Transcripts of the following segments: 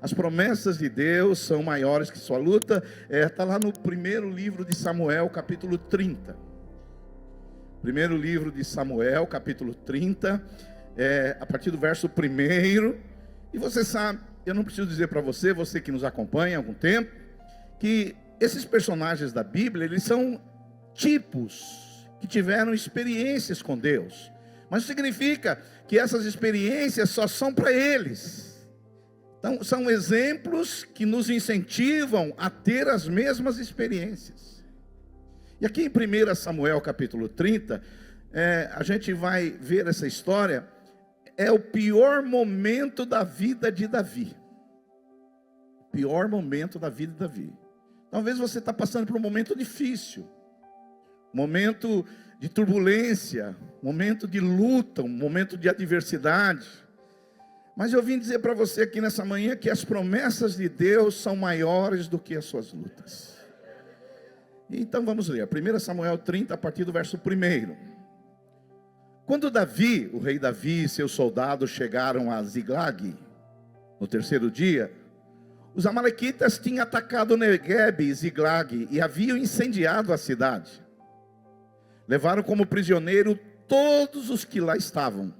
As promessas de Deus são maiores que sua luta. Está lá no primeiro livro de Samuel, capítulo 30. Primeiro livro de Samuel, capítulo 30, a partir do verso 1. E você sabe, eu não preciso dizer para você, você que nos acompanha há algum tempo, que esses personagens da Bíblia, eles são tipos que tiveram experiências com Deus. Mas significa que essas experiências só são para eles. Então, são exemplos que nos incentivam a ter as mesmas experiências. E aqui em 1 Samuel capítulo 30, a gente vai ver essa história. É o pior momento da vida de Davi. Pior momento da vida de Davi. Talvez você está passando por um momento difícil. Momento de turbulência. Momento de luta. Um momento de adversidade. Mas eu vim dizer para você aqui nessa manhã que as promessas de Deus são maiores do que as suas lutas. Então vamos ler, 1 Samuel 30, a partir do verso 1. Quando Davi, o rei Davi e seus soldados chegaram a Ziglag, no terceiro dia, os amalequitas tinham atacado Negueb e Ziglag e haviam incendiado a cidade. Levaram como prisioneiro todos os que lá estavam,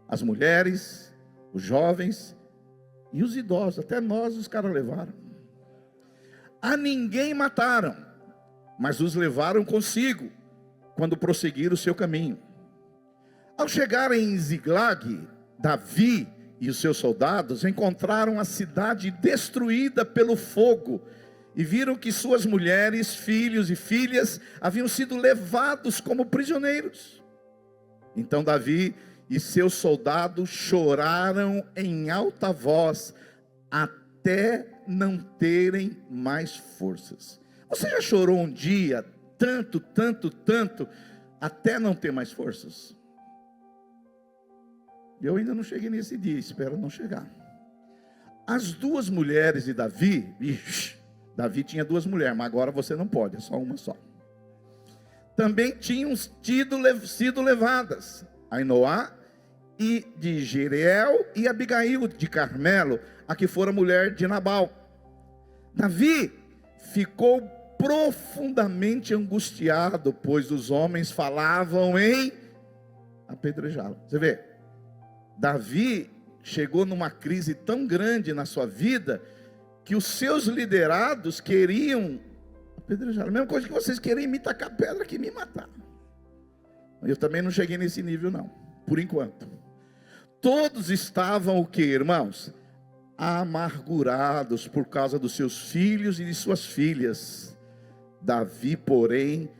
as mulheres, os jovens e os idosos, até nós os caras levaram. A ninguém mataram, mas os levaram consigo, quando prosseguiram o seu caminho. Ao chegarem em Ziglag, Davi e os seus soldados encontraram a cidade destruída pelo fogo, e viram que suas mulheres, filhos e filhas haviam sido levados como prisioneiros. Então Davi e seus soldados choraram em alta voz, até não terem mais forças. Você já chorou um dia, tanto, até não ter mais forças? Eu ainda não cheguei nesse dia, espero não chegar. As duas mulheres de Davi, Davi tinha duas mulheres, mas agora você não pode, é só uma só. Também tinham sido levadas, Ainoá e de Jeriel e Abigail de Carmelo, a que fora mulher de Nabal. Davi ficou profundamente angustiado, pois os homens falavam em apedrejá-lo. Você vê, Davi chegou numa crise tão grande na sua vida, que os seus liderados queriam apedrejá-lo. A mesma coisa que vocês querem me tacar pedra aqui e me matar. Eu também não cheguei nesse nível não, por enquanto. Todos estavam o que, irmãos? Amargurados por causa dos seus filhos e de suas filhas. Davi, porém,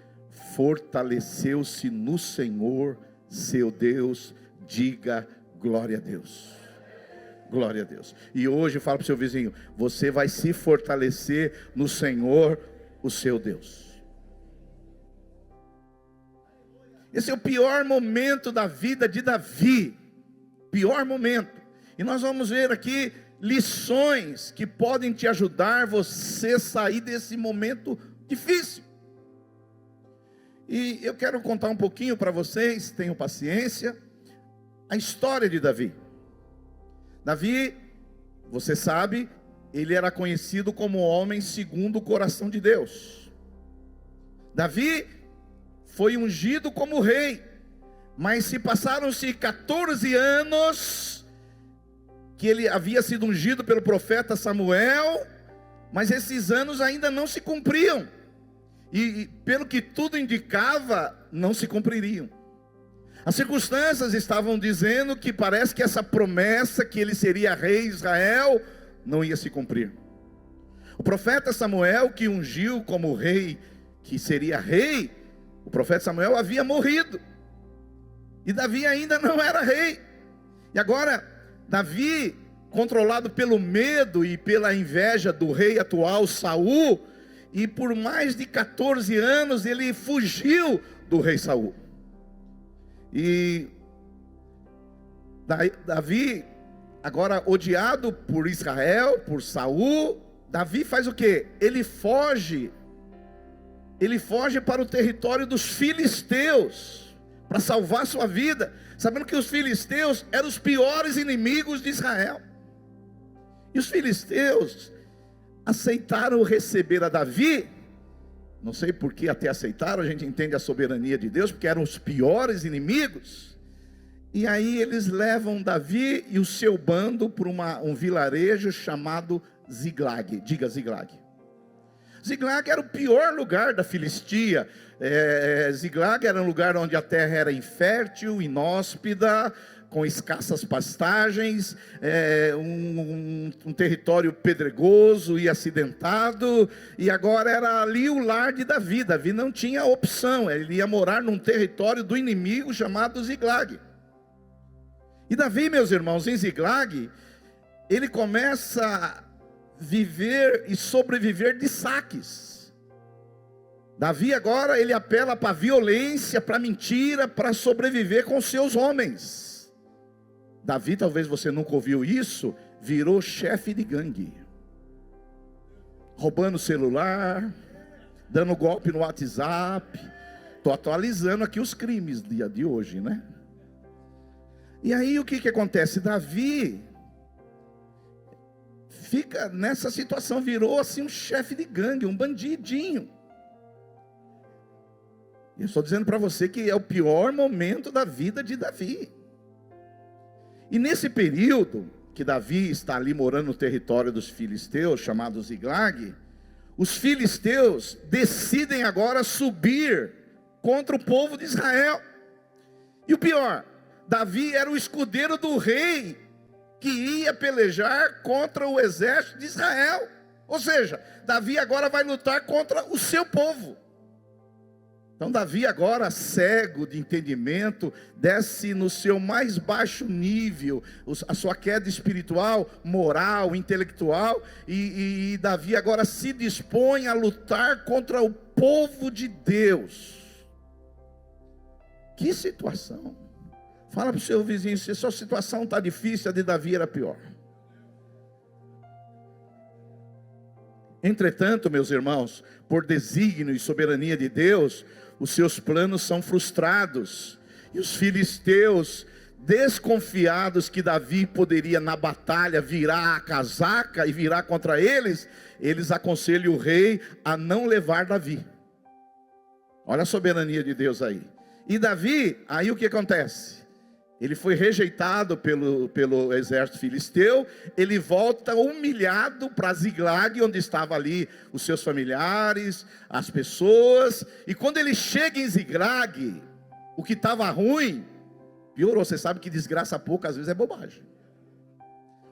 fortaleceu-se no Senhor, seu Deus. Diga glória a Deus. Glória a Deus. E hoje eu falo para o seu vizinho, você vai se fortalecer no Senhor, o seu Deus. Esse é o pior momento da vida de Davi. Pior momento. E nós vamos ver aqui lições que podem te ajudar você sair desse momento difícil. E eu quero contar um pouquinho para vocês, tenham paciência, a história de Davi. Davi, você sabe, ele era conhecido como homem segundo o coração de Deus. Davi foi ungido como rei, mas se passaram-se 14 anos que ele havia sido ungido pelo profeta Samuel, mas esses anos ainda não se cumpriam. E pelo que tudo indicava, não se cumpririam. As circunstâncias estavam dizendo que parece que essa promessa que ele seria rei de Israel não ia se cumprir. O profeta Samuel, que ungiu como rei, que seria rei, o profeta Samuel havia morrido. E Davi ainda não era rei. E agora, Davi, controlado pelo medo e pela inveja do rei atual Saul, e por mais de 14 anos ele fugiu do rei Saul. E Davi, agora odiado por Israel, por Saul, Davi faz o quê? Ele foge para o território dos filisteus, para salvar sua vida, sabendo que os filisteus eram os piores inimigos de Israel. E os filisteus aceitaram receber a Davi. Não sei por que até aceitaram, a gente entende a soberania de Deus, porque eram os piores inimigos. E aí eles levam Davi e o seu bando para um vilarejo chamado Ziglag. Diga Ziglag. Ziglag era o pior lugar da Filistia. Ziglag era um lugar onde a terra era infértil, inóspida, com escassas pastagens, um território pedregoso e acidentado, e agora era ali o lar de Davi. Davi não tinha opção, ele ia morar num território do inimigo chamado Ziglag. E Davi, meus irmãos, em Ziglag, ele começa a viver e sobreviver de saques. Davi agora, ele apela para a violência, para a mentira, para sobreviver com seus homens. Davi, talvez você nunca ouviu isso, virou chefe de gangue. Roubando celular, dando golpe no WhatsApp. Estou atualizando aqui os crimes de hoje, né? E aí o que acontece? Davi fica nessa situação, virou assim um chefe de gangue, um bandidinho. Eu estou dizendo para você que é o pior momento da vida de Davi. E nesse período que Davi está ali morando no território dos filisteus, chamado Ziglag, os filisteus decidem agora subir contra o povo de Israel. E o pior, Davi era o escudeiro do rei que ia pelejar contra o exército de Israel. Ou seja, Davi agora vai lutar contra o seu povo. Então Davi agora, cego de entendimento, desce no seu mais baixo nível, a sua queda espiritual, moral, intelectual, e Davi agora se dispõe a lutar contra o povo de Deus. Que situação! Fala para o seu vizinho, se a sua situação está difícil, a de Davi era pior. Entretanto, meus irmãos, por desígnio e soberania de Deus, os seus planos são frustrados. E os filisteus, desconfiados que Davi poderia na batalha virar a casaca e virar contra eles, eles aconselham o rei a não levar Davi. Olha a soberania de Deus aí. E Davi, aí o que acontece? Ele foi rejeitado pelo exército filisteu. Ele volta humilhado para Ziglag, onde estavam ali os seus familiares, as pessoas. E quando ele chega em Ziglag, o que estava ruim piorou. Você sabe que desgraça pouco às vezes é bobagem.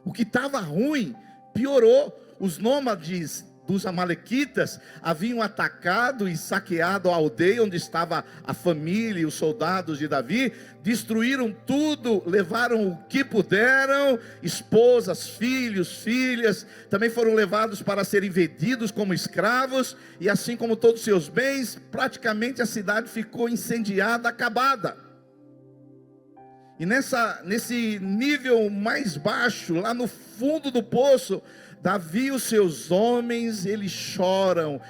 O que estava ruim piorou. Os nômades dos amalequitas haviam atacado e saqueado a aldeia onde estava a família e os soldados de Davi, destruíram tudo, levaram o que puderam, esposas, filhos, filhas, também foram levados para serem vendidos como escravos, e assim como todos os seus bens, praticamente a cidade ficou incendiada, acabada. E nesse nível mais baixo, lá no fundo do poço, Davi e os seus homens, eles choram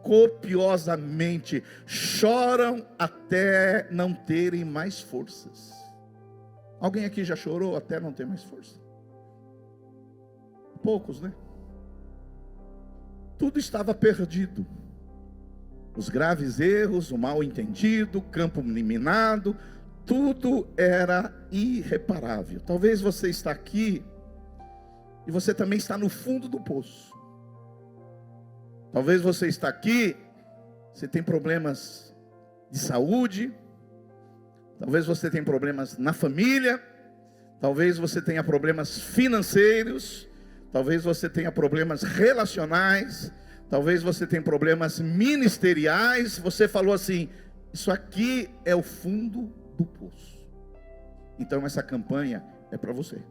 copiosamente, choram até não terem mais forças. Alguém aqui já chorou até não ter mais força? Poucos, né? Tudo estava perdido. Os graves erros, o mal entendido, o campo minado, tudo era irreparável. Talvez você está aqui e você também está no fundo do poço. Talvez você está aqui, você tem problemas de saúde, talvez você tenha problemas na família, talvez você tenha problemas financeiros, talvez você tenha problemas relacionais, talvez você tenha problemas ministeriais. Você falou assim: isso aqui é o fundo do poço. Então essa campanha é para você.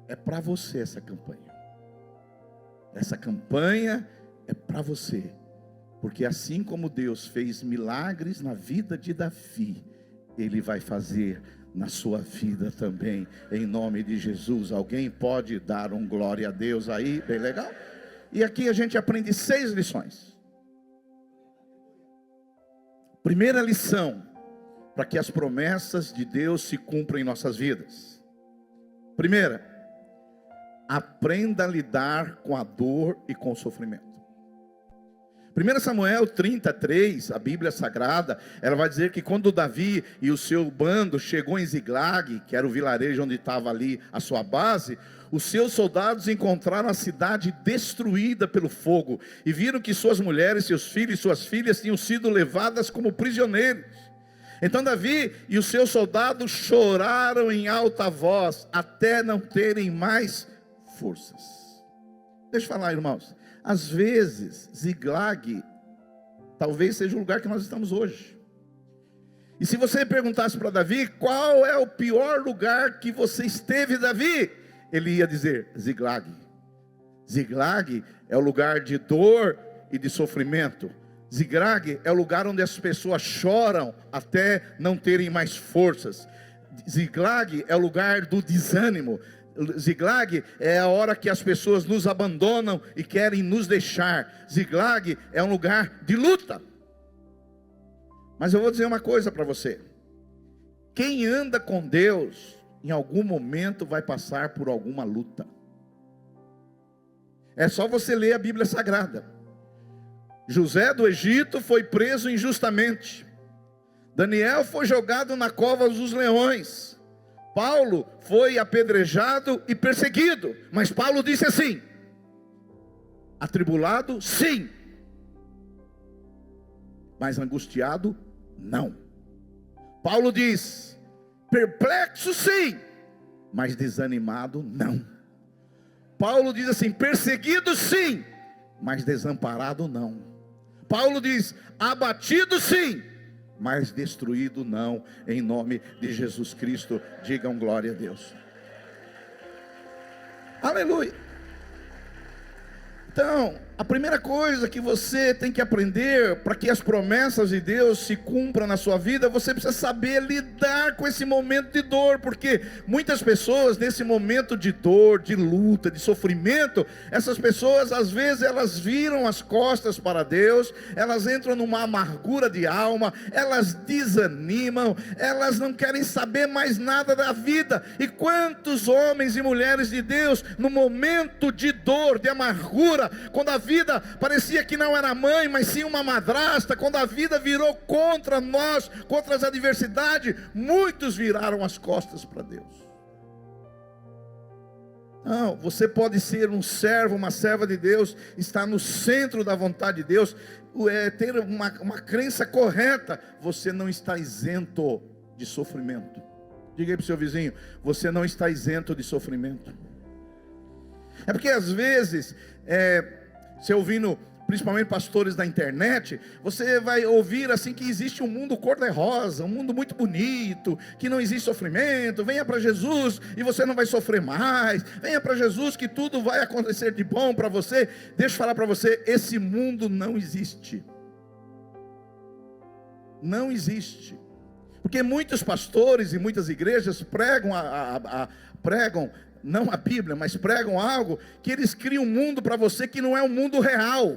É para você essa campanha. Essa campanha é para você. Porque assim como Deus fez milagres na vida de Davi, Ele vai fazer na sua vida também, em nome de Jesus. Alguém pode dar um glória a Deus aí, bem legal? E aqui a gente aprende 6 lições. Primeira lição, para que as promessas de Deus se cumpram em nossas vidas. Primeira, aprenda a lidar com a dor e com o sofrimento. 1 Samuel 33, a Bíblia Sagrada, ela vai dizer que quando Davi e o seu bando chegou em Ziglag, que era o vilarejo onde estava ali a sua base, os seus soldados encontraram a cidade destruída pelo fogo, e viram que suas mulheres, seus filhos e suas filhas tinham sido levadas como prisioneiros. Então Davi e os seus soldados choraram em alta voz, até não terem mais forças. Deixa eu falar, irmãos. Às vezes, Ziglag talvez seja o lugar que nós estamos hoje. E se você perguntasse para Davi, qual é o pior lugar que você esteve, Davi? Ele ia dizer, Ziglag. Ziglag é o lugar de dor e de sofrimento. Ziglag é o lugar onde as pessoas choram até não terem mais forças. Ziglag é o lugar do desânimo. Ziglag é a hora que as pessoas nos abandonam e querem nos deixar. Ziglag é um lugar de luta. Mas eu vou dizer uma coisa para você: quem anda com Deus, em algum momento vai passar por alguma luta. É só você ler a Bíblia Sagrada. José do Egito foi preso injustamente. Daniel foi jogado na cova dos leões. Paulo foi apedrejado e perseguido, mas Paulo disse assim: atribulado, sim, mas angustiado, não. Paulo diz: perplexo, sim, mas desanimado, não. Paulo diz assim: perseguido, sim, mas desamparado, não. Paulo diz: abatido, sim, mas destruído não, em nome de Jesus Cristo. Digam glória a Deus. Aleluia. Então, a primeira coisa que você tem que aprender para que as promessas de Deus se cumpram na sua vida, você precisa saber lidar com esse momento de dor, porque muitas pessoas nesse momento de dor, de luta, de sofrimento, essas pessoas às vezes elas viram as costas para Deus, elas entram numa amargura de alma, elas desanimam, elas não querem saber mais nada da vida. E quantos homens e mulheres de Deus no momento de dor, de amargura, quando a vida parecia que não era mãe, mas sim uma madrasta, quando a vida virou contra nós, contra as adversidades, muitos viraram as costas para Deus. Não, você pode ser um servo, uma serva de Deus, estar no centro da vontade de Deus, ter uma crença correta. Você não está isento de sofrimento. Diga aí para o seu vizinho: você não está isento de sofrimento. É porque às vezes, você ouvindo principalmente pastores da internet, você vai ouvir assim que existe um mundo cor-de-rosa, um mundo muito bonito, que não existe sofrimento. Venha para Jesus e você não vai sofrer mais. Venha para Jesus que tudo vai acontecer de bom para você. Deixa eu falar para você, esse mundo não existe. Não existe. Porque muitos pastores e muitas igrejas pregam pregam não a Bíblia, mas pregam algo que eles criam um mundo para você que não é um mundo real.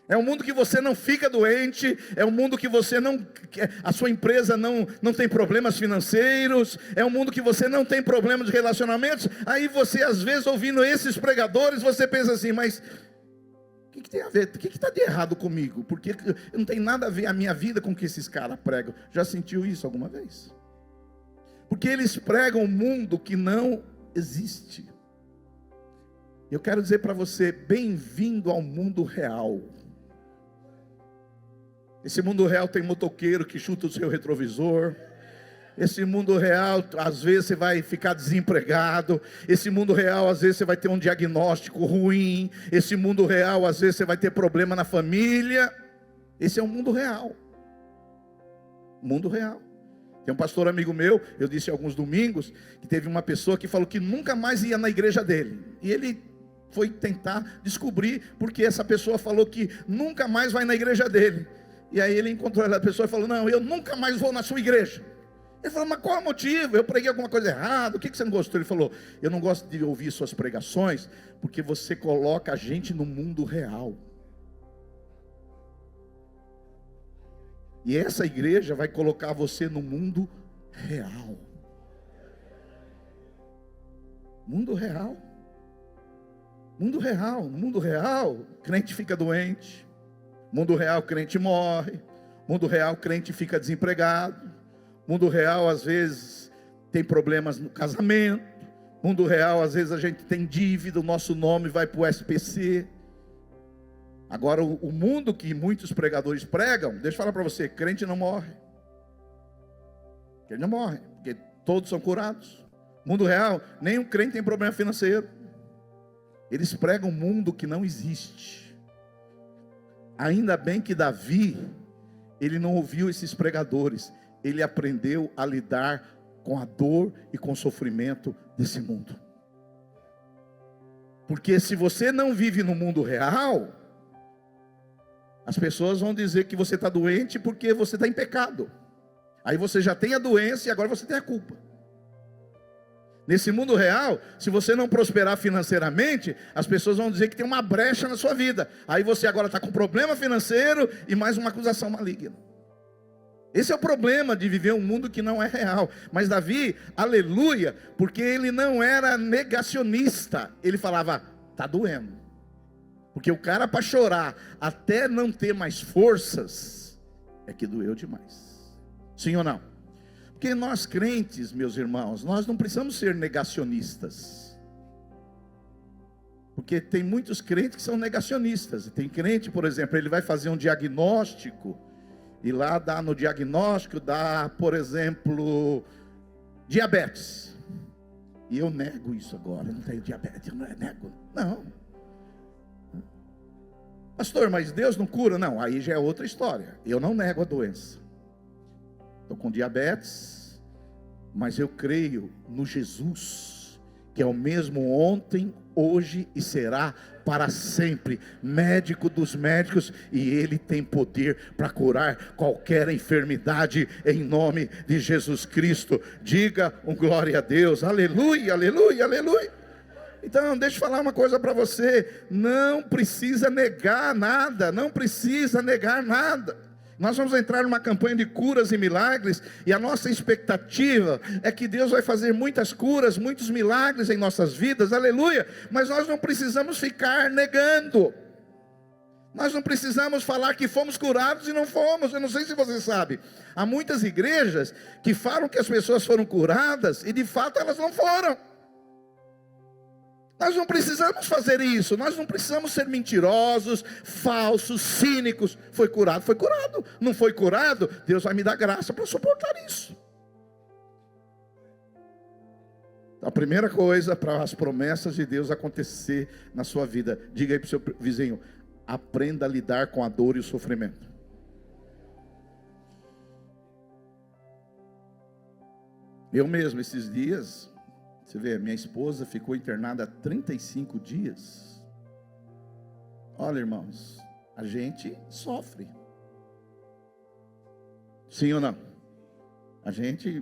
É um mundo que você não fica doente, é um mundo que você não, a sua empresa não tem problemas financeiros, é um mundo que você não tem problemas de relacionamentos. Aí você às vezes ouvindo esses pregadores, você pensa assim, mas o que tem a ver? O que está de errado comigo? Porque não tem nada a ver a minha vida com o que esses caras pregam. Já sentiu isso alguma vez? Porque eles pregam um mundo que não existe. Eu quero dizer para você, bem-vindo ao mundo real. Esse mundo real tem motoqueiro que chuta o seu retrovisor. Esse mundo real, às vezes você vai ficar desempregado. Esse mundo real, às vezes você vai ter um diagnóstico ruim. Esse mundo real, às vezes você vai ter problema na família. Esse é o mundo real. Mundo real. Tem um pastor amigo meu, eu disse alguns domingos, que teve uma pessoa que falou que nunca mais ia na igreja dele. E ele foi tentar descobrir porque essa pessoa falou que nunca mais vai na igreja dele. E aí ele encontrou a pessoa e falou: não, eu nunca mais vou na sua igreja. Ele falou: mas qual é o motivo? Eu preguei alguma coisa errada, o que você não gostou? Ele falou: eu não gosto de ouvir suas pregações, porque você coloca a gente no mundo real. E essa igreja vai colocar você no mundo real. Mundo real. Mundo real. Mundo real, crente fica doente. Mundo real, crente morre. Mundo real, crente fica desempregado. Mundo real, às vezes, tem problemas no casamento. Mundo real, às vezes a gente tem dívida, o nosso nome vai para o SPC. Agora, o mundo que muitos pregadores pregam, deixa eu falar para você, crente não morre. Crente não morre, porque todos são curados. Mundo real, nenhum crente tem problema financeiro. Eles pregam um mundo que não existe. Ainda bem que Davi, ele não ouviu esses pregadores. Ele aprendeu a lidar com a dor e com o sofrimento desse mundo. Porque se você não vive no mundo real, as pessoas vão dizer que você está doente porque você está em pecado. Aí você já tem a doença e agora você tem a culpa. Nesse mundo real, se você não prosperar financeiramente, as pessoas vão dizer que tem uma brecha na sua vida. Aí você agora está com problema financeiro e mais uma acusação maligna. Esse é o problema de viver um mundo que não é real. Mas Davi, aleluia, porque ele não era negacionista. Ele falava, está doendo. Porque o cara para chorar até não ter mais forças, é que doeu demais. Sim ou não? Porque nós crentes, meus irmãos, nós não precisamos ser negacionistas. Porque tem muitos crentes que são negacionistas. Tem crente, por exemplo, ele vai fazer um diagnóstico, e lá dá no diagnóstico, dá, por exemplo, diabetes. E eu nego isso agora, eu não tenho diabetes, eu não nego. Não. Pastor, mas Deus não cura? Não, aí já é outra história. Eu não nego a doença. Estou com diabetes, mas eu creio no Jesus, que é o mesmo ontem, hoje e será para sempre, médico dos médicos, e Ele tem poder para curar qualquer enfermidade, em nome de Jesus Cristo. Diga um glória a Deus, aleluia, aleluia, aleluia. Então deixa eu falar uma coisa para você, não precisa negar nada, não precisa negar nada. Nós vamos entrar numa campanha de curas e milagres, e a nossa expectativa é que Deus vai fazer muitas curas, muitos milagres em nossas vidas, aleluia, mas nós não precisamos ficar negando, nós não precisamos falar que fomos curados e não fomos. Eu não sei se você sabe, há muitas igrejas que falam que as pessoas foram curadas, e de fato elas não foram. Nós não precisamos fazer isso, nós não precisamos ser mentirosos, falsos, cínicos. Foi curado, foi curado. Não foi curado, Deus vai me dar graça para suportar isso. A primeira coisa para as promessas de Deus acontecer na sua vida, diga aí para o seu vizinho, aprenda a lidar com a dor e o sofrimento. Eu mesmo, esses dias, você vê, minha esposa ficou internada 35 dias. Olha, irmãos, a gente sofre. Sim ou não?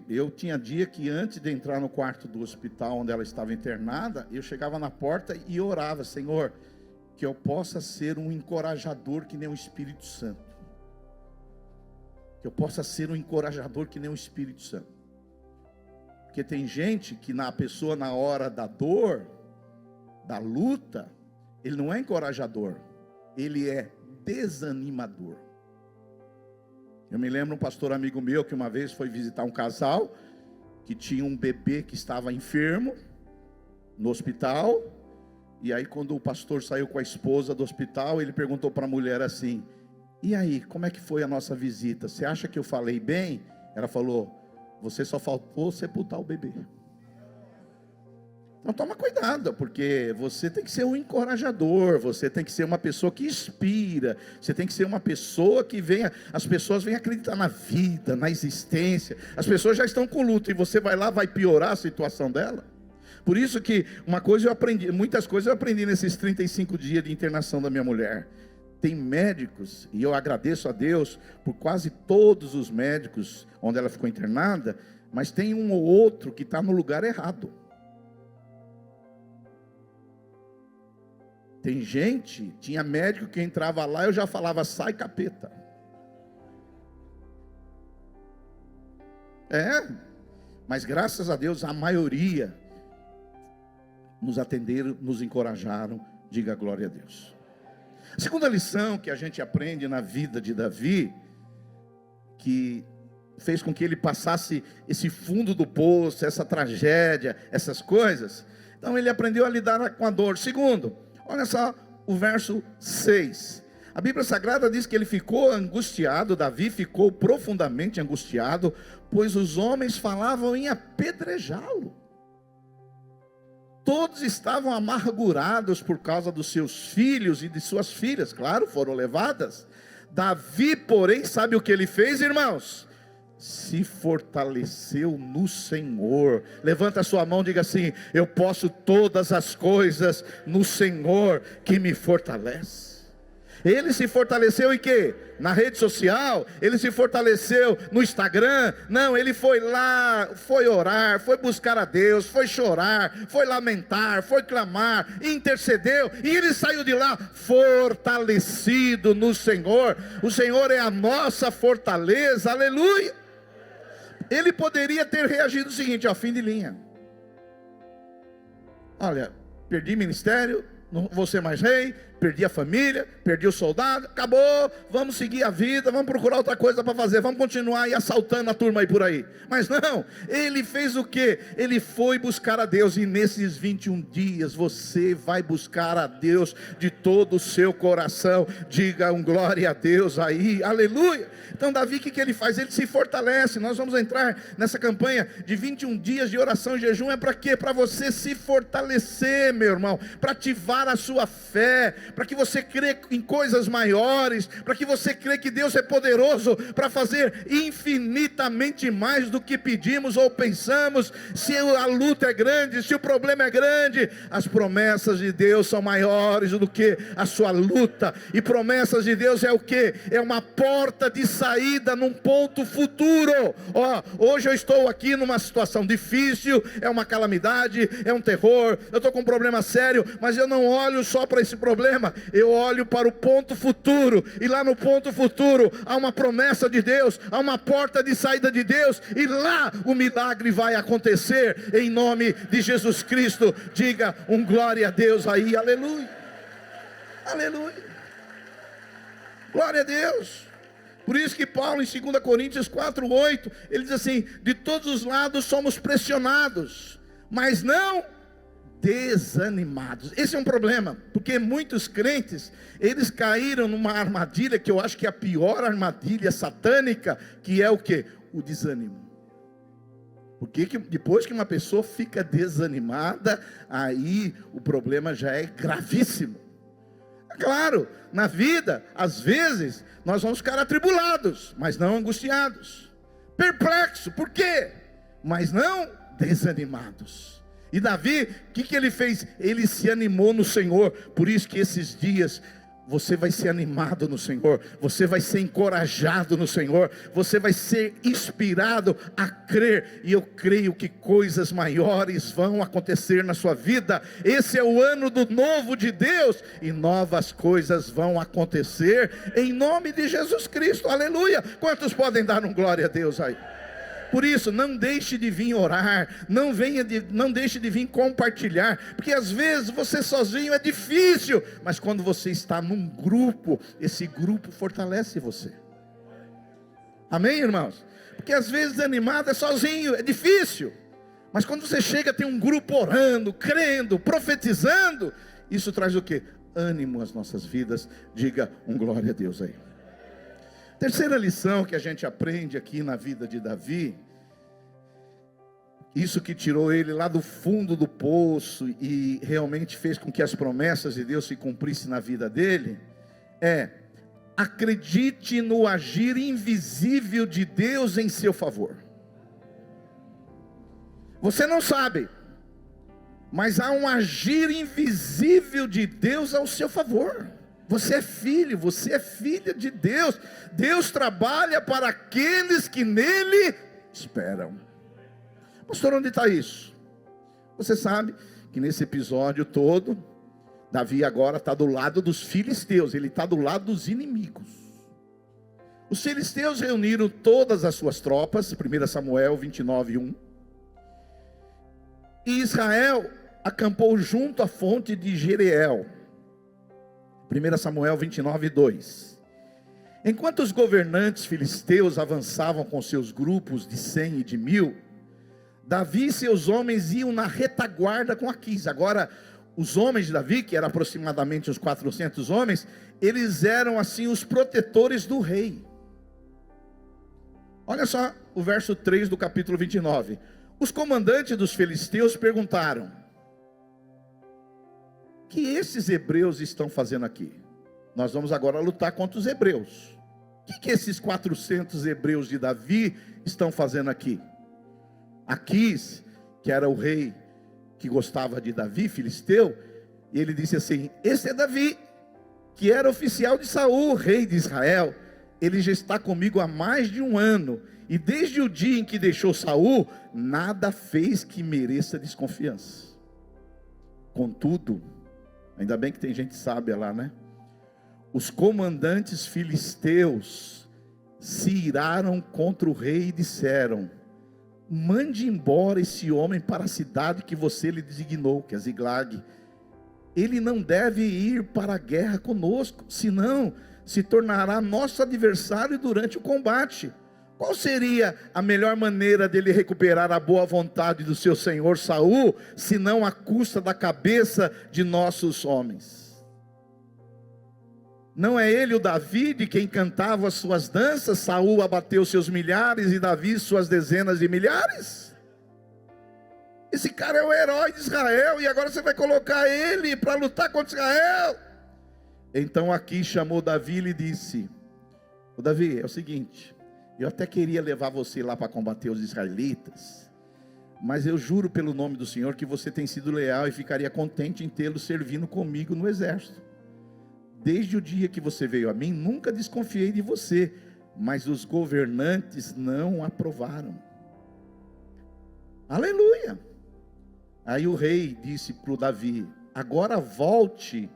Eu tinha dia que antes de entrar no quarto do hospital onde ela estava internada, eu chegava na porta e orava, Senhor, que eu possa ser um encorajador que nem o Espírito Santo. Que eu possa ser um encorajador que nem o Espírito Santo. Porque tem gente que na pessoa, na hora da dor, da luta, ele não é encorajador, ele é desanimador. Eu me lembro um pastor amigo meu que uma vez foi visitar um casal que tinha um bebê que estava enfermo no hospital. E aí quando o pastor saiu com a esposa do hospital, ele perguntou para a mulher assim, e aí, como é que foi a nossa visita? Você acha que eu falei bem? Ela falou, você só faltou sepultar o bebê. Então toma cuidado, porque você tem que ser um encorajador, você tem que ser uma pessoa que inspira, você tem que ser uma pessoa que venha, as pessoas venham acreditar na vida, na existência. As pessoas já estão com luto e você vai lá, vai piorar a situação dela. Por isso que uma coisa eu aprendi, muitas coisas eu aprendi nesses 35 dias de internação da minha mulher. Tem médicos, e eu agradeço a Deus por quase todos os médicos onde ela ficou internada, mas tem um ou outro que está no lugar errado. Tem gente, tinha médico que entrava lá, eu já falava, sai capeta. Mas graças a Deus a maioria nos atenderam, nos encorajaram. Diga glória a Deus. A segunda lição que a gente aprende na vida de Davi, que fez com que ele passasse esse fundo do poço, essa tragédia, essas coisas. Então ele aprendeu a lidar com a dor. Segundo, olha só o verso 6. A Bíblia Sagrada diz que ele ficou angustiado, Davi ficou profundamente angustiado, pois os homens falavam em apedrejá-lo. Todos estavam amargurados por causa dos seus filhos e de suas filhas, claro, foram levadas. Davi, porém, sabe o que ele fez, irmãos? Se fortaleceu no Senhor. Levanta a sua mão e diga assim: eu posso todas as coisas no Senhor que me fortalece. Ele se fortaleceu em quê? Na rede social? Ele se fortaleceu no Instagram? Não, ele foi lá, foi orar, foi buscar a Deus, foi chorar, foi lamentar, foi clamar, intercedeu, e ele saiu de lá fortalecido no Senhor. O Senhor é a nossa fortaleza, aleluia. Ele poderia ter reagido o seguinte, ó, fim de linha. Olha, perdi ministério, não vou ser mais rei, perdi a família, perdi o soldado, acabou, vamos seguir a vida, vamos procurar outra coisa para fazer, vamos continuar aí assaltando a turma aí por aí. Mas não, ele fez o quê? Ele foi buscar a Deus, e nesses 21 dias você vai buscar a Deus de todo o seu coração. Diga um glória a Deus aí, aleluia. Então Davi, o que ele faz? Ele se fortalece. Nós vamos entrar nessa campanha de 21 dias de oração e jejum, é para quê? Para você se fortalecer, meu irmão, para ativar a sua fé, para que você crê em coisas maiores, para que você crê que Deus é poderoso para fazer infinitamente mais do que pedimos ou pensamos. Se a luta é grande, se o problema é grande, as promessas de Deus são maiores do que a sua luta. E promessas de Deus é o que? É uma porta de saída num ponto futuro. Ó, hoje eu estou aqui numa situação difícil, é uma calamidade, é um terror, eu estou com um problema sério, mas eu não olho só para esse problema, eu olho para o ponto futuro, e lá no ponto futuro há uma promessa de Deus, há uma porta de saída de Deus, e lá o milagre vai acontecer, em nome de Jesus Cristo. Diga um glória a Deus aí, aleluia, aleluia, glória a Deus. Por isso que Paulo em 2 Coríntios 4:8, ele diz assim: de todos os lados somos pressionados, mas não desanimados. Esse é um problema, porque muitos crentes, eles caíram numa armadilha, que eu acho que é a pior armadilha satânica, que é o que? O desânimo. Porque depois que uma pessoa fica desanimada, aí o problema já é gravíssimo. Claro, na vida, às vezes, nós vamos ficar atribulados, mas não angustiados, perplexos, por quê? Mas não desanimados. E Davi, o que ele fez? Ele se animou no Senhor. Por isso que esses dias você vai ser animado no Senhor, você vai ser encorajado no Senhor, você vai ser inspirado a crer. E eu creio que coisas maiores vão acontecer na sua vida. Esse é o ano do novo de Deus, e novas coisas vão acontecer em nome de Jesus Cristo, aleluia. Quantos podem dar um glória a Deus aí? Por isso, não deixe de vir orar, não deixe de vir compartilhar, porque às vezes você sozinho é difícil, mas quando você está num grupo, esse grupo fortalece você. Amém, irmãos? Porque às vezes desanimado é sozinho, é difícil, mas quando você chega, tem um grupo orando, crendo, profetizando, isso traz o quê? Ânimo às nossas vidas. Diga um glória a Deus aí. Terceira lição que a gente aprende aqui na vida de Davi, isso que tirou ele lá do fundo do poço e realmente fez com que as promessas de Deus se cumprissem na vida dele, é: acredite no agir invisível de Deus em seu favor. Você não sabe, mas há um agir invisível de Deus ao seu favor. Você é filho, você é filha de Deus. Deus trabalha para aqueles que nele esperam. Pastor, onde está isso? Você sabe que nesse episódio todo, Davi agora está do lado dos filisteus, ele está do lado dos inimigos. Os filisteus reuniram todas as suas tropas, 1 Samuel 29:1. E Israel acampou junto à fonte de Jereel. 1 Samuel 29:2. Enquanto os governantes filisteus avançavam com seus grupos de 100 e de 1000, Davi e seus homens iam na retaguarda com Aquis. Agora, os homens de Davi, que eram aproximadamente uns 400 homens, eles eram assim os protetores do rei. Olha só o verso 3 do capítulo 29. Os comandantes dos filisteus perguntaram: o que esses hebreus estão fazendo aqui? Nós vamos agora lutar contra os hebreus. O que esses 400 hebreus de Davi estão fazendo aqui? Aquis, que era o rei que gostava de Davi, filisteu, e ele disse assim: esse é Davi, que era oficial de Saul, rei de Israel. Ele já está comigo há mais de 1 ano, e desde o dia em que deixou Saul, nada fez que mereça desconfiança. Contudo, ainda bem que tem gente sábia lá, né? Os comandantes filisteus se iraram contra o rei e disseram: mande embora esse homem para a cidade que você lhe designou, que é Ziglag. Ele não deve ir para a guerra conosco, senão se tornará nosso adversário durante o combate. Qual seria a melhor maneira dele recuperar a boa vontade do seu senhor Saul, senão à custa da cabeça de nossos homens? Não é ele o Davi de quem cantava as suas danças? Saul abateu seus milhares e Davi suas dezenas de milhares? Esse cara é o herói de Israel, e agora você vai colocar ele para lutar contra Israel? Então Aquis chamou Davi e lhe disse: ô Davi, é o seguinte, eu até queria levar você lá para combater os israelitas, mas eu juro pelo nome do Senhor que você tem sido leal e ficaria contente em tê-lo servindo comigo no exército. Desde o dia que você veio a mim, nunca desconfiei de você, mas os governantes não aprovaram. Aleluia! Aí o rei disse para o Davi: agora volte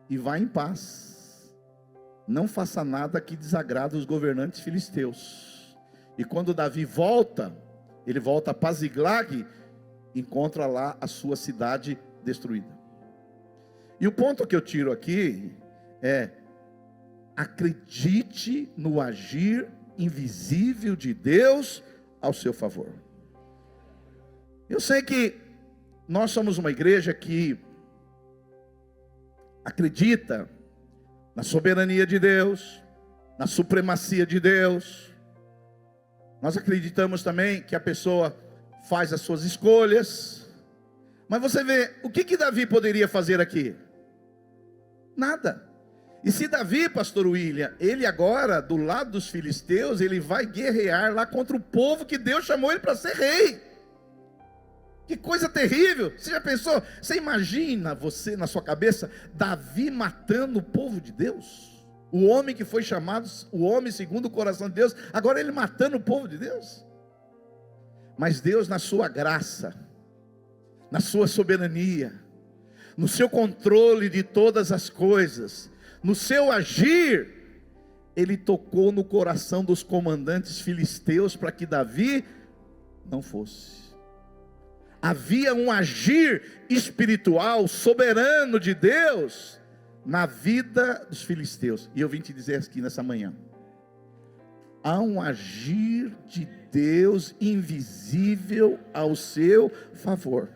e vá em paz. Não faça nada que desagrade os governantes filisteus. E quando Davi volta, ele volta para Ziglag, encontra lá a sua cidade destruída. E o ponto que eu tiro aqui é: acredite no agir invisível de Deus ao seu favor. Eu sei que nós somos uma igreja que acredita na soberania de Deus, na supremacia de Deus. Nós acreditamos também que a pessoa faz as suas escolhas. Mas você vê, o que Davi poderia fazer aqui? Nada. E se Davi, pastor William, ele agora, do lado dos filisteus, ele vai guerrear lá contra o povo que Deus chamou ele para ser rei. Que coisa terrível. Você já pensou? Você imagina você na sua cabeça, Davi matando o povo de Deus? O homem que foi chamado, o homem segundo o coração de Deus, agora ele matando o povo de Deus? Mas Deus, na sua graça, na sua soberania, no seu controle de todas as coisas, no seu agir, ele tocou no coração dos comandantes filisteus para que Davi não fosse. Havia um agir espiritual, soberano de Deus na vida dos filisteus. E eu vim te dizer aqui nessa manhã: há um agir de Deus invisível ao seu favor.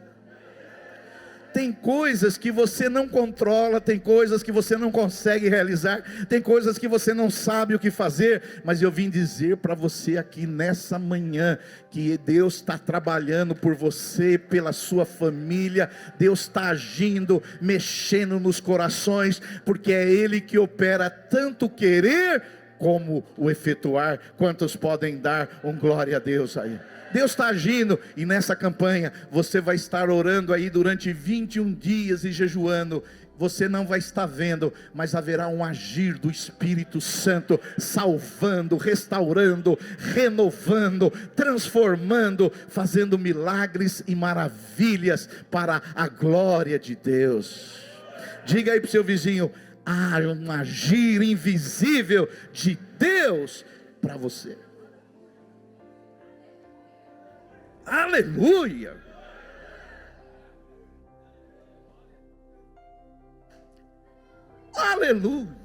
Tem coisas que você não controla, tem coisas que você não consegue realizar, tem coisas que você não sabe o que fazer, mas eu vim dizer para você aqui nessa manhã, que Deus está trabalhando por você, pela sua família, Deus está agindo, mexendo nos corações, porque é Ele que opera tanto o querer, como o efetuar. Quantos podem dar um glória a Deus aí? Deus está agindo, e nessa campanha, você vai estar orando aí durante 21 dias e jejuando. Você não vai estar vendo, mas haverá um agir do Espírito Santo, salvando, restaurando, renovando, transformando, fazendo milagres e maravilhas para a glória de Deus. Diga aí para o seu vizinho: há um agir invisível de Deus para você. Aleluia! aleluia.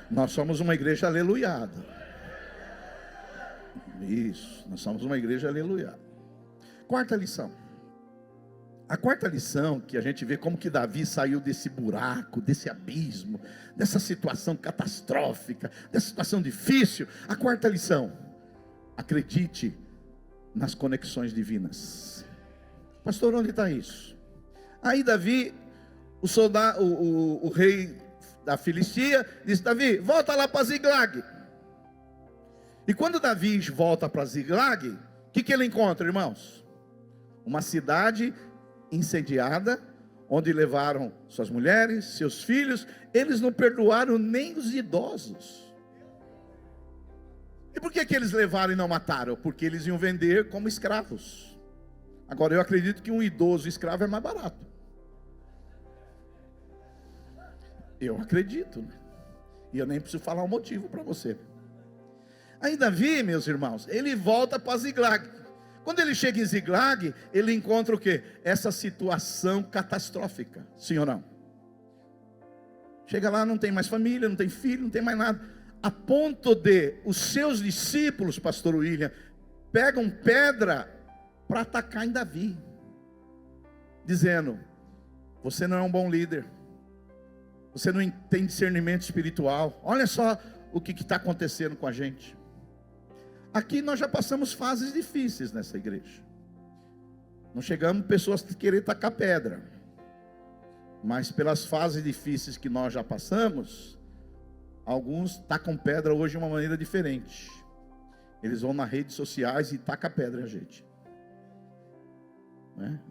Nós somos uma igreja aleluiada. Isso, nós somos uma igreja aleluiada. Quarta lição. A quarta lição que a gente vê como que Davi saiu desse buraco, desse abismo, dessa situação catastrófica, dessa situação difícil. A quarta lição: acredite nas conexões divinas. Pastor, onde está isso? Aí Davi, o rei da Filistia, disse: Davi, volta lá para Ziglag. E quando Davi volta para Ziglag, o que ele encontra, irmãos? Uma cidade incendiada, onde levaram suas mulheres, seus filhos. Eles não perdoaram nem os idosos. E por que eles levaram e não mataram? Porque eles iam vender como escravos. Agora eu acredito que um idoso escravo é mais barato. Eu acredito, né? E eu nem preciso falar o motivo para você. Aí Davi, meus irmãos, ele volta para Ziglag. Quando ele chega em Ziglag, ele encontra o quê? Essa situação catastrófica, sim ou não? Chega lá, não tem mais família, não tem filho, não tem mais nada. A ponto de os seus discípulos, pastor William, pegam pedra para atacar em Davi, dizendo: você não é um bom líder, você não tem discernimento espiritual, olha só o que está acontecendo com a gente. Aqui nós já passamos fases difíceis nessa igreja. Não chegamos pessoas que querer tacar pedra, mas pelas fases difíceis que nós já passamos, alguns tacam pedra hoje de uma maneira diferente. Eles vão nas redes sociais e tacam pedra em a gente.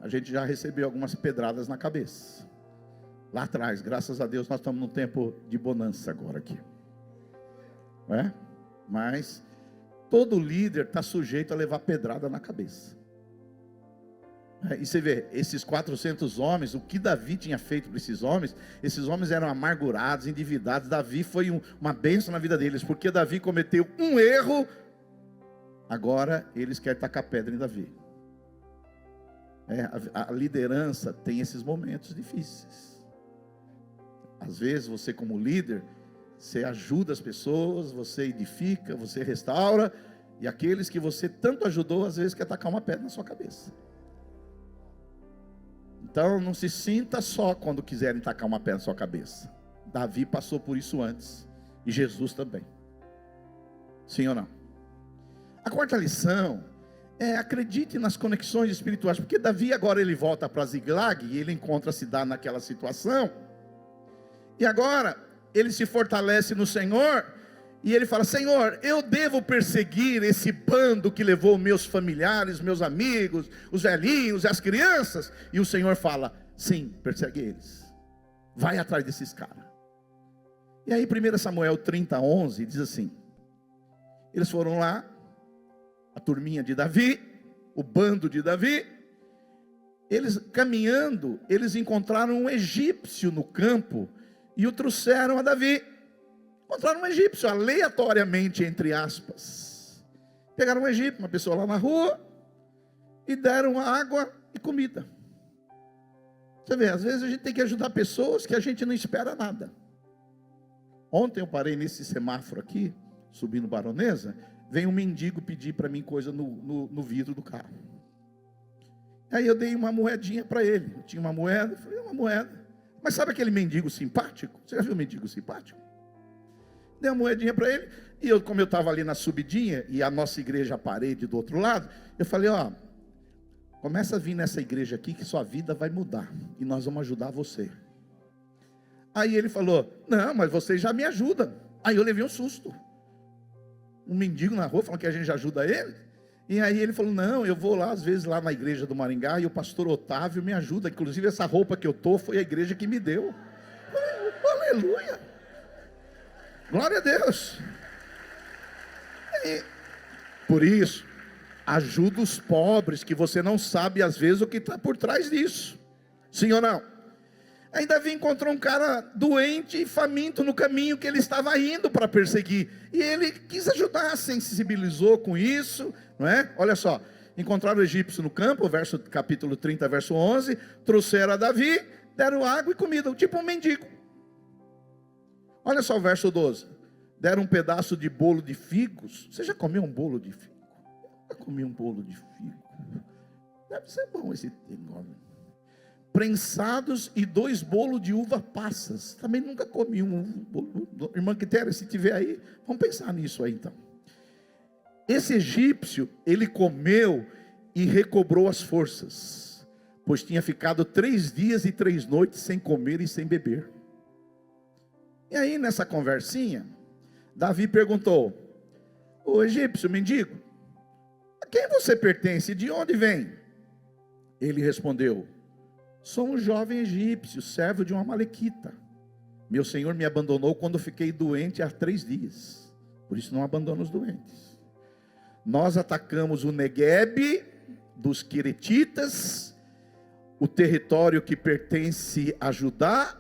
A gente já recebeu algumas pedradas na cabeça. Lá atrás, graças a Deus, nós estamos num tempo de bonança agora aqui. Mas todo líder está sujeito a levar pedrada na cabeça. E você vê, esses 400 homens, o que Davi tinha feito para esses homens eram amargurados, endividados. Davi foi uma bênção na vida deles, porque Davi cometeu um erro, agora eles querem tacar pedra em Davi. A liderança tem esses momentos difíceis. Às vezes você, como líder, você ajuda as pessoas, você edifica, você restaura, e aqueles que você tanto ajudou, às vezes quer tacar uma pedra na sua cabeça. Então não se sinta só quando quiserem tacar uma pedra na sua cabeça. Davi passou por isso antes, e Jesus também. Sim ou não? A quarta lição é: acredite nas conexões espirituais, porque Davi agora ele volta para Ziglag, e ele encontra a cidade naquela situação, e agora ele se fortalece no Senhor, e ele fala: Senhor, eu devo perseguir esse bando que levou meus familiares, meus amigos, os velhinhos, as crianças? E o Senhor fala: sim, persegue eles, vai atrás desses caras. E aí 1 Samuel 30:11 diz assim: eles foram lá, a turminha de Davi, o bando de Davi, eles caminhando, eles encontraram um egípcio no campo, e o trouxeram a Davi. Encontraram um egípcio, aleatoriamente, entre aspas. Pegaram um egípcio, uma pessoa lá na rua, e deram água e comida. Você vê, às vezes a gente tem que ajudar pessoas que a gente não espera nada. Ontem eu parei nesse semáforo aqui, subindo Baronesa, veio um mendigo pedir para mim coisa no vidro do carro. Aí eu dei uma moedinha para ele. Eu tinha uma moeda, falei: uma moeda. Mas sabe aquele mendigo simpático? Você já viu um mendigo simpático? Dei uma moedinha para ele, e eu, como eu estava ali na subidinha, e a nossa igreja, a parede do outro lado, eu falei: começa a vir nessa igreja aqui, que sua vida vai mudar, e nós vamos ajudar você. Aí ele falou: não, mas vocês já me ajudam. Aí eu levei um susto. Um mendigo na rua falando que a gente já ajuda ele. E aí ele falou: não, eu vou lá, às vezes, lá na igreja do Maringá, e o pastor Otávio me ajuda. Inclusive essa roupa que eu estou, foi a igreja que me deu. Aleluia, glória a Deus. E, por isso, ajuda os pobres, que você não sabe às vezes o que está por trás disso. Sim ou não? Aí Davi encontrou um cara doente e faminto no caminho que ele estava indo para perseguir, e ele quis ajudar, sensibilizou com isso, não é? Olha só, encontraram o egípcio no campo, capítulo 30, verso 11, trouxeram a Davi, deram água e comida, tipo um mendigo. Olha só o verso 12. Deram um pedaço de bolo de figos. Você já comeu um bolo de figo? Eu comi um bolo de figo. Deve ser bom esse negócio. Prensados e 2 bolos de uva passas. Também nunca comi um bolo. Irmã Quitéria, se tiver aí, vamos pensar nisso aí então. Esse egípcio, ele comeu e recobrou as forças, pois tinha ficado 3 dias e 3 noites sem comer e sem beber. E aí nessa conversinha, Davi perguntou: ô egípcio mendigo, a quem você pertence? De onde vem? Ele respondeu: sou um jovem egípcio, servo de uma amalequita. Meu senhor me abandonou quando fiquei doente há 3 dias. Por isso não abandona os doentes. Nós atacamos o Neguebe dos Queretitas, o território que pertence a Judá,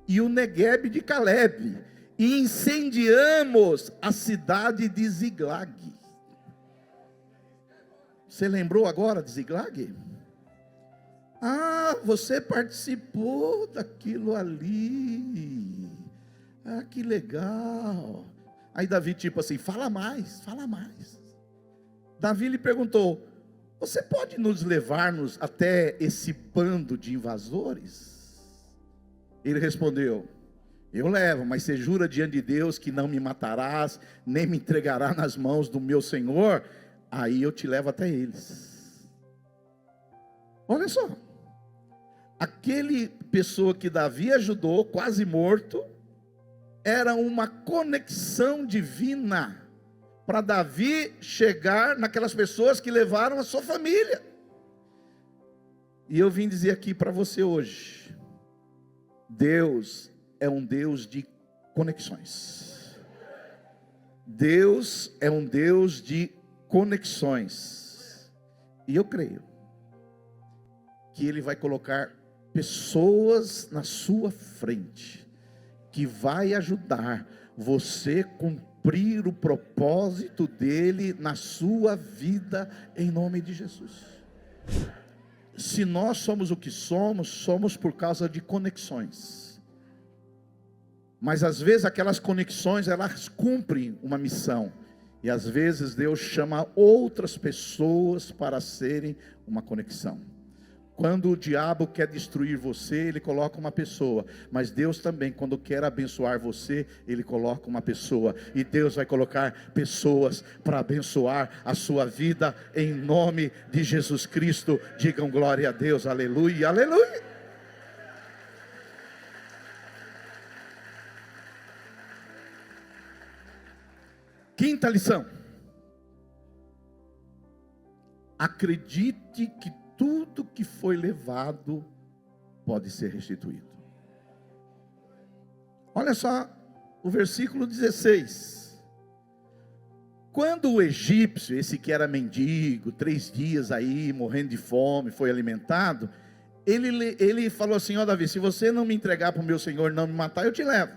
e o Neguebe de Calebe, e incendiamos a cidade de Ziglag. Você lembrou agora de Ziglag? Ah, você participou daquilo ali. Ah, que legal. Aí Davi tipo assim, fala mais, fala mais. Davi lhe perguntou: você pode nos levar-nos até esse bando de invasores? Ele respondeu: eu levo, mas você jura diante de Deus que não me matarás, nem me entregará nas mãos do meu senhor? Aí eu te levo até eles. Olha só, aquele pessoa que Davi ajudou, quase morto, era uma conexão divina para Davi chegar naquelas pessoas que levaram a sua família. E eu vim dizer aqui para você hoje: Deus é um Deus de conexões. Deus é um Deus de conexões. E eu creio que Ele vai colocar pessoas na sua frente, que vai ajudar você cumprir o propósito dele na sua vida, em nome de Jesus. Se nós somos o que somos, somos por causa de conexões. Mas às vezes aquelas conexões, elas cumprem uma missão. E às vezes Deus chama outras pessoas para serem uma conexão. Quando o diabo quer destruir você, ele coloca uma pessoa. Mas Deus também, quando quer abençoar você, Ele coloca uma pessoa. E Deus vai colocar pessoas para abençoar a sua vida, em nome de Jesus Cristo. Digam glória a Deus, aleluia, aleluia. Quinta lição: acredite que tudo que foi levado pode ser restituído. Olha só o versículo 16. Quando o egípcio, esse que era mendigo, 3 dias aí, morrendo de fome, foi alimentado, ele falou assim: ó Davi, se você não me entregar para o meu senhor, não me matar, eu te levo.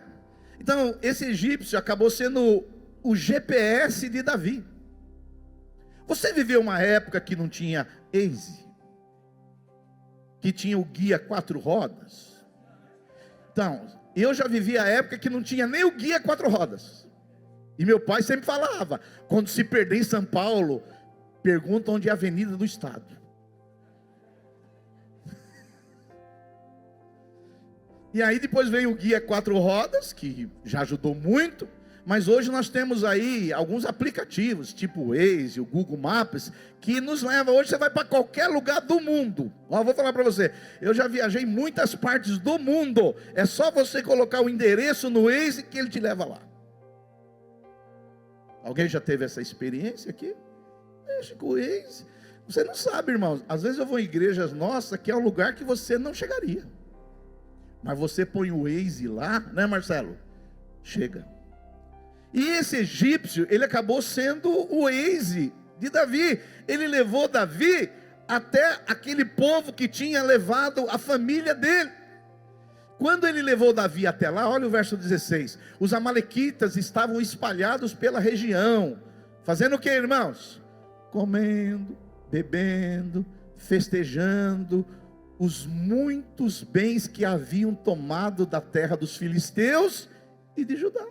Então esse egípcio acabou sendo o GPS de Davi. Você viveu uma época que não tinha Waze, que tinha o guia 4 rodas? Então, eu já vivi a época que não tinha nem o guia 4 rodas. E meu pai sempre falava: quando se perder em São Paulo, pergunta onde é a avenida do estado. E aí depois veio o guia 4 rodas, que já ajudou muito. Mas hoje nós temos aí alguns aplicativos, tipo o Waze, o Google Maps, que nos leva. Hoje você vai para qualquer lugar do mundo. Ó, vou falar para você, eu já viajei em muitas partes do mundo. É só você colocar o endereço no Waze que ele te leva lá. Alguém já teve essa experiência aqui? Mexe com o Waze. Você não sabe, irmãos. Às vezes eu vou em igrejas nossas que é um lugar que você não chegaria. Mas você põe o Waze lá, né, Marcelo? Chega. E esse egípcio, ele acabou sendo o Waze de Davi. Ele levou Davi até aquele povo que tinha levado a família dele. Quando ele levou Davi até lá, olha o verso 16. Os amalequitas estavam espalhados pela região. Fazendo o que, irmãos? Comendo, bebendo, festejando os muitos bens que haviam tomado da terra dos filisteus e de Judá.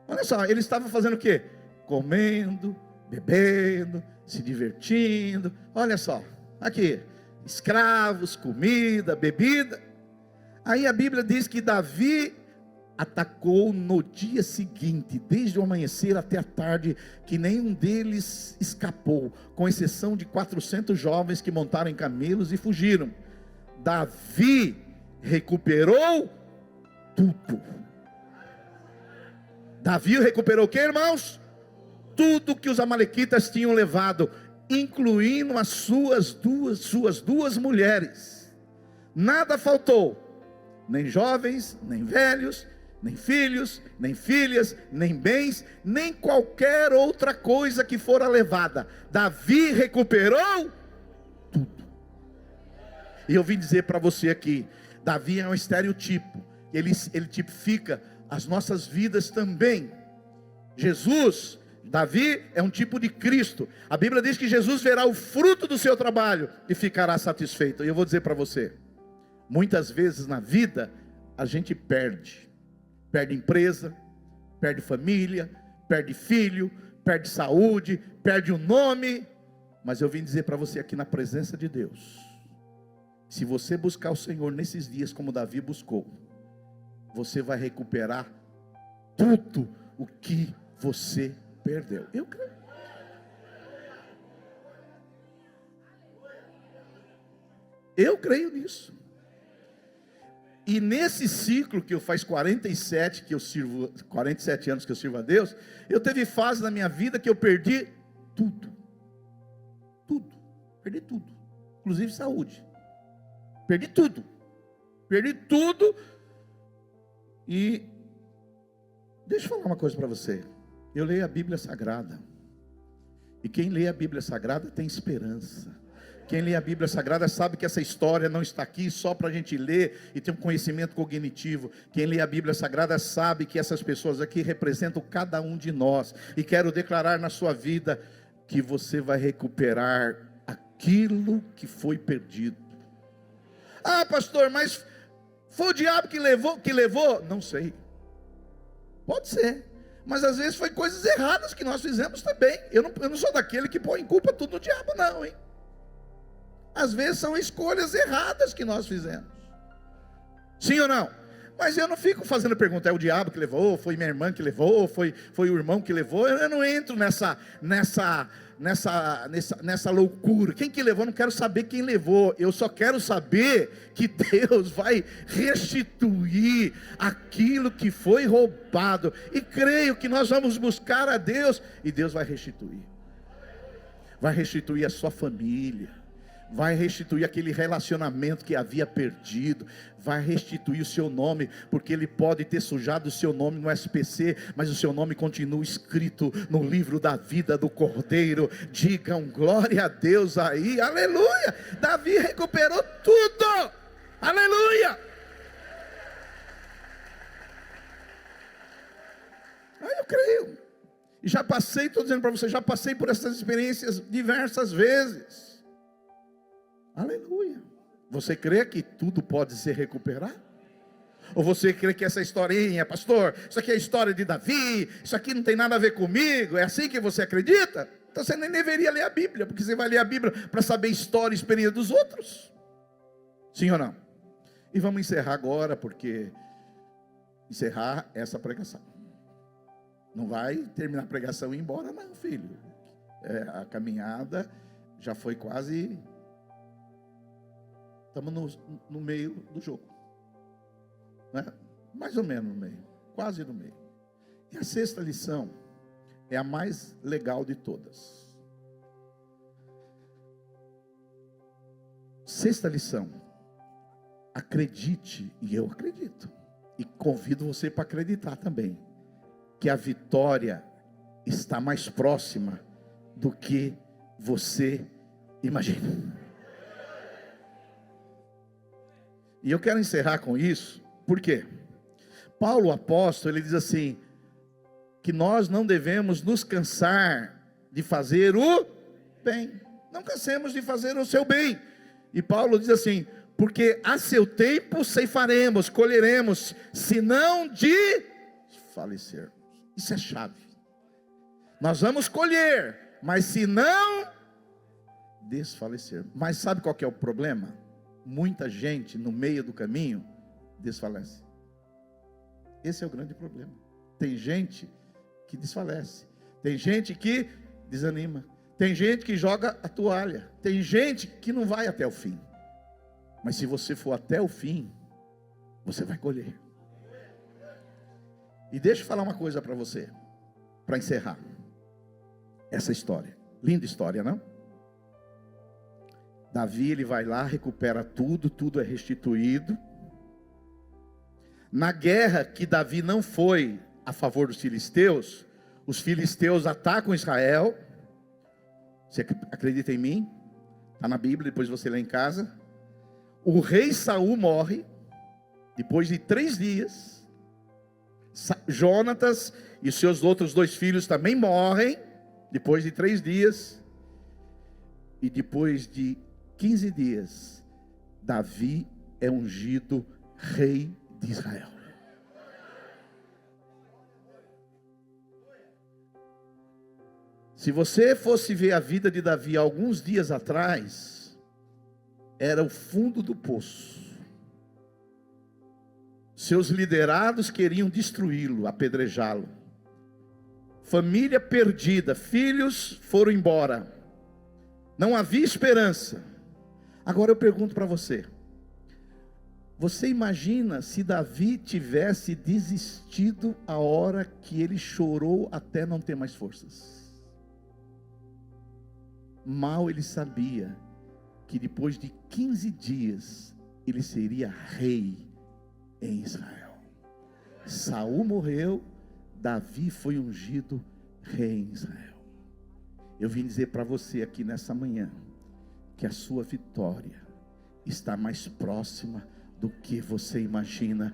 Olha só, ele estava fazendo o quê? Comendo, bebendo, se divertindo. Olha só, aqui, escravos, comida, bebida. Aí a Bíblia diz que Davi atacou no dia seguinte, desde o amanhecer até a tarde, que nenhum deles escapou, com exceção de 400 jovens que montaram em camelos e fugiram. Davi recuperou tudo. Davi recuperou o que, irmãos? Tudo que os amalequitas tinham levado, incluindo as suas duas mulheres. Nada faltou, nem jovens, nem velhos, nem filhos, nem filhas, nem bens, nem qualquer outra coisa que fora levada. Davi recuperou tudo. E eu vim dizer para você aqui, Davi é um estereotipo, ele tipifica as nossas vidas também. Jesus, Davi é um tipo de Cristo. A Bíblia diz que Jesus verá o fruto do seu trabalho e ficará satisfeito. E eu vou dizer para você, muitas vezes na vida a gente perde empresa, perde família, perde filho, perde saúde, perde o nome. Mas eu vim dizer para você aqui na presença de Deus, se você buscar o Senhor nesses dias como Davi buscou, você vai recuperar tudo o que você perdeu. Eu creio. Eu creio nisso. E nesse ciclo que eu faz 47 anos que eu sirvo a Deus, eu teve fase na minha vida que eu perdi tudo. Perdi tudo. Inclusive saúde. Perdi tudo. E deixa eu falar uma coisa para você. Eu leio a Bíblia Sagrada. E quem lê a Bíblia Sagrada tem esperança. Quem lê a Bíblia Sagrada sabe que essa história não está aqui só para a gente ler e ter um conhecimento cognitivo. Quem lê a Bíblia Sagrada sabe que essas pessoas aqui representam cada um de nós. E quero declarar na sua vida que você vai recuperar aquilo que foi perdido. Ah, pastor, mas foi o diabo que levou? Não sei. Pode ser. Mas às vezes foi coisas erradas que nós fizemos também. Eu não sou daquele que põe em culpa tudo no diabo, não, hein? Às vezes são escolhas erradas que nós fizemos. Sim ou não? Mas eu não fico fazendo pergunta, é o diabo que levou, foi minha irmã que levou, foi o irmão que levou. Eu não entro nessa loucura. Quem que levou? Eu não quero saber quem levou. Eu só quero saber que Deus vai restituir aquilo que foi roubado. E creio que nós vamos buscar a Deus e Deus vai restituir. Vai restituir a sua família. Vai restituir aquele relacionamento que havia perdido. Vai restituir o seu nome, porque ele pode ter sujado o seu nome no SPC, mas o seu nome continua escrito no livro da vida do Cordeiro. Digam glória a Deus aí, aleluia. Davi recuperou tudo, aleluia. Aí eu creio. E já passei, estou dizendo para você, já passei por essas experiências diversas vezes. Aleluia. Você crê que tudo pode se recuperar? Ou você crê que essa historinha, pastor, isso aqui é a história de Davi, isso aqui não tem nada a ver comigo, é assim que você acredita? Então você nem deveria ler a Bíblia, porque você vai ler a Bíblia para saber história e experiência dos outros. Sim ou não? E vamos encerrar agora, porque encerrar essa pregação. Não vai terminar a pregação e ir embora não, filho. A caminhada já foi quase... Estamos no meio do jogo, né? Mais ou menos no meio, quase no meio. E a sexta lição é a mais legal de todas. Sexta lição: acredite, e eu acredito, e convido você para acreditar também, que a vitória está mais próxima do que você imagina. E eu quero encerrar com isso, por quê? Paulo, o apóstolo, ele diz assim, que nós não devemos nos cansar de fazer o bem. Não cansemos de fazer o seu bem. E Paulo diz assim, porque a seu tempo ceifaremos, colheremos, se não desfalecermos. Isso é chave. Nós vamos colher, mas se não desfalecer. Mas sabe qual que é o problema? Muita gente no meio do caminho desfalece. Esse é o grande problema. Tem gente que desfalece, tem gente que desanima, tem gente que joga a toalha, tem gente que não vai até o fim. Mas se você for até o fim, você vai colher. E deixa eu falar uma coisa para você, para encerrar essa história. Linda história, não? Davi, ele vai lá, recupera tudo, tudo é restituído. Na guerra que Davi não foi a favor dos filisteus, os filisteus atacam Israel. Você acredita em mim? Está na Bíblia, depois você lê em casa. O rei Saul morre, depois de 3 dias. Jonatas e seus outros 2 filhos também morrem, depois de 3 dias. E depois de 15 dias, Davi é ungido rei de Israel. Se você fosse ver a vida de Davi alguns dias atrás, era o fundo do poço. Seus liderados queriam destruí-lo, apedrejá-lo. Família perdida, filhos foram embora. Não havia esperança. Agora eu pergunto para você. Você imagina se Davi tivesse desistido a hora que ele chorou até não ter mais forças? Mal ele sabia que depois de 15 dias ele seria rei em Israel. Saul morreu, Davi foi ungido rei em Israel. Eu vim dizer para você aqui nessa manhã que a sua vitória está mais próxima do que você imagina.